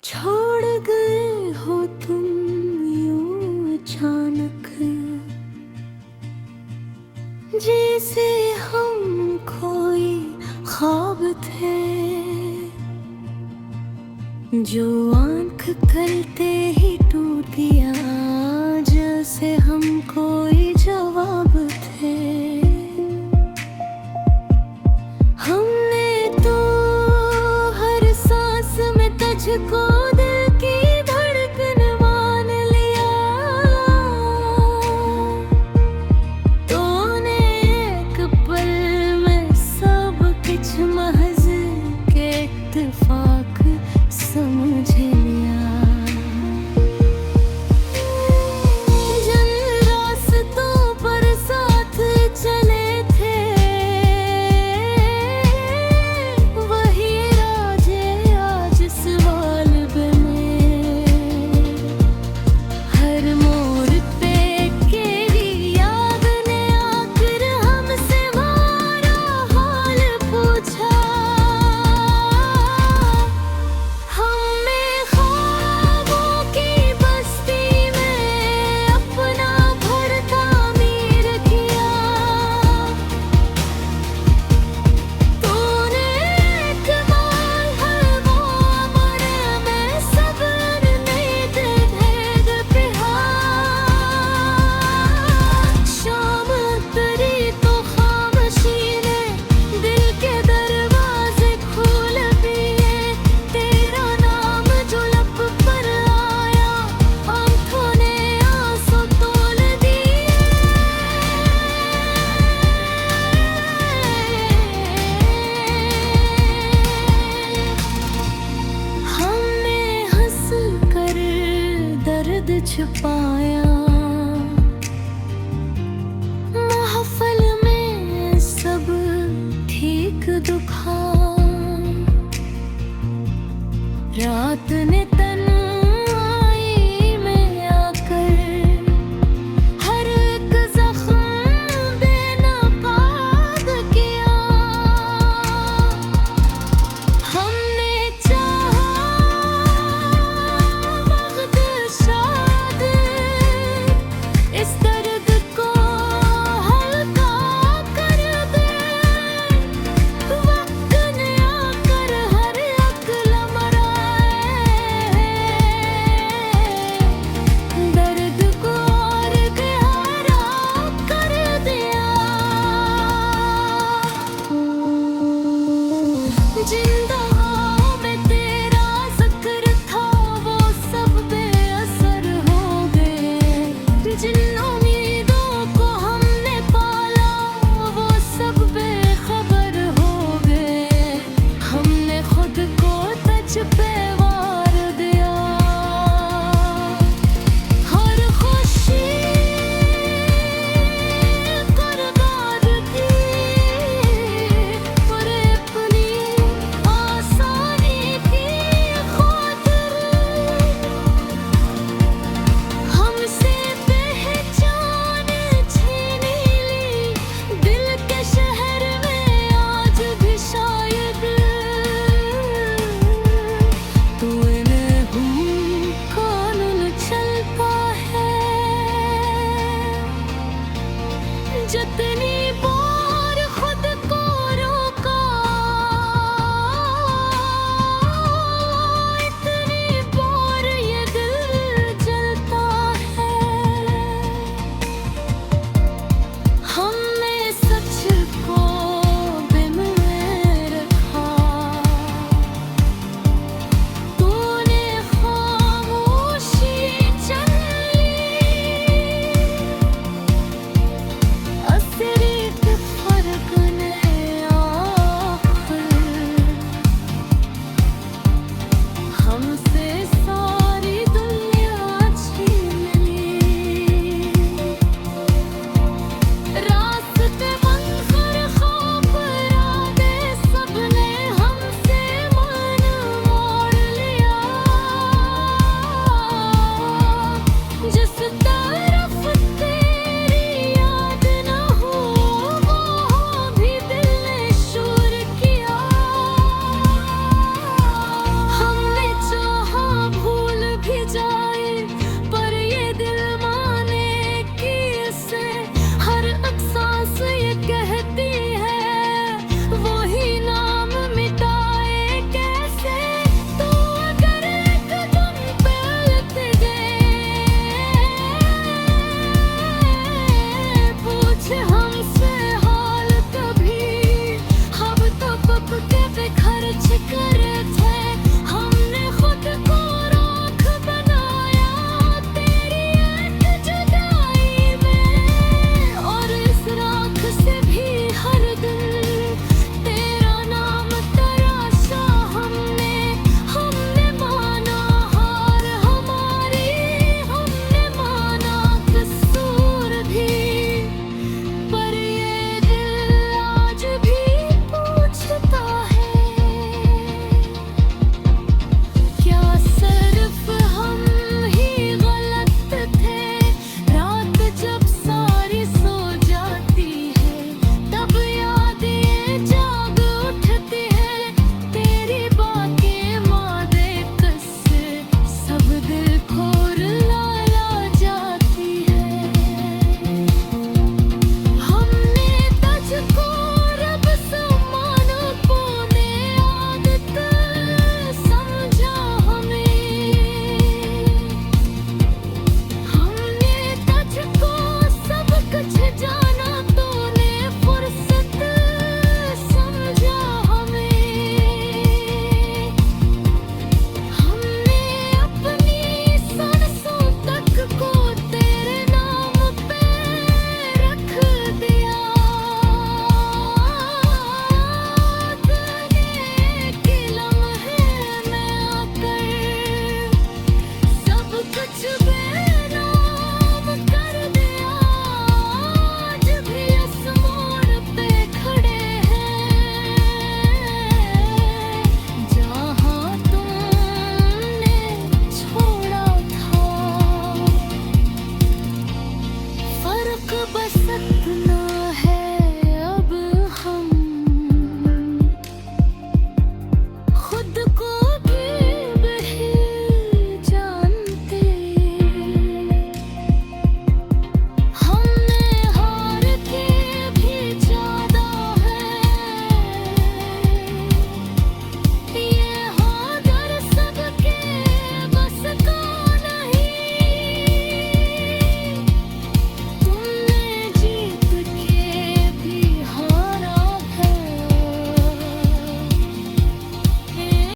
छोड़ गए हो तुम यूं अचानक, जैसे हम कोई ख्वाब थे जो आंख करते ही टूट गया, जैसे हम कोई जवाब थे। हमने तो हर सांस में तुझको दिल की धड़कन मान लिया, तूने एक पल में सब कुछ महज के इत्तेफाक समझ लिया। जिन रास्तों पर साथ चले थे वही राजे आज सवाल बने। हर मोड़ पे तेरी याद ने आकर हमसे हमारा हाल पूछा। हमें ख्वाबों की बस्ती में अपना घर तामीर किया, तूने एक माल है वो अमर में सब्र नींद भेद पिहा। शाम उतरी तो खामोशी ने दिल के दरवाजे खोल दिए, तेरा नाम जो लब पर आया आंखों ने आंसू तोल दिए। हमने हंस कर दर्द छुपाया, महफिल में सब ठीक दुखा। रात ने